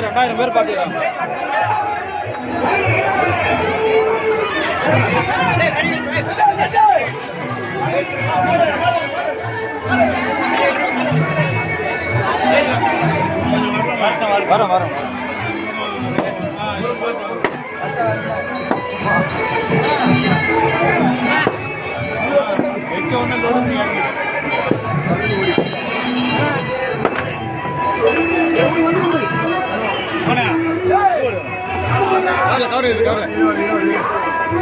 Sir 2000 பேர் பார்த்துக்கலாம். வரோம் வரோம்.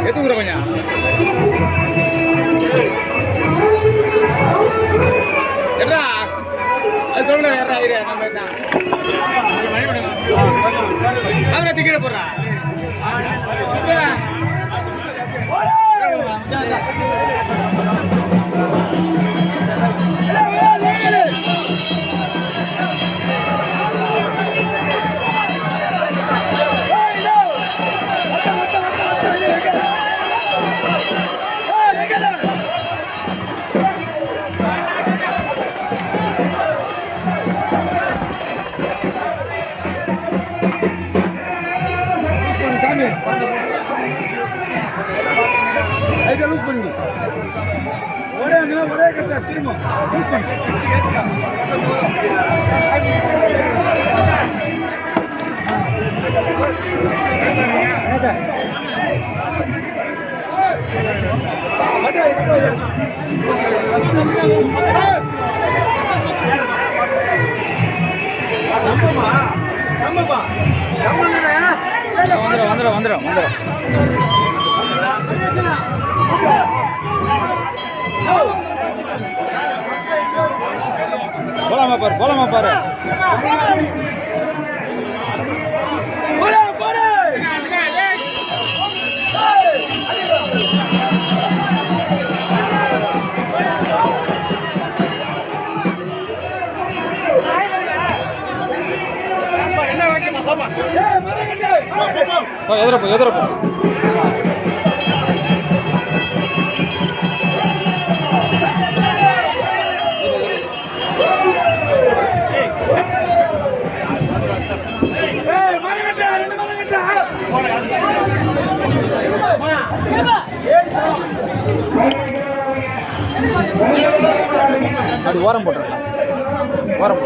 எத்துக்குற கொஞ்சம் எட்ரா அது சொல்ல ஏறா ஐயா நம்ம அவரை கீழே போடுறா லூஸ் பண்ணிடு ஒரே ஒரே கட்ட திரும்ப லூஸ் பண்ணு வந்துடும் வந்துடும் வந்துடும். போலாமா பாரு போலாமா பாரு எதிரப்போ எதிரப்போ அப்படி ஓரம் போட்டுருக்கலாம் ஓரம்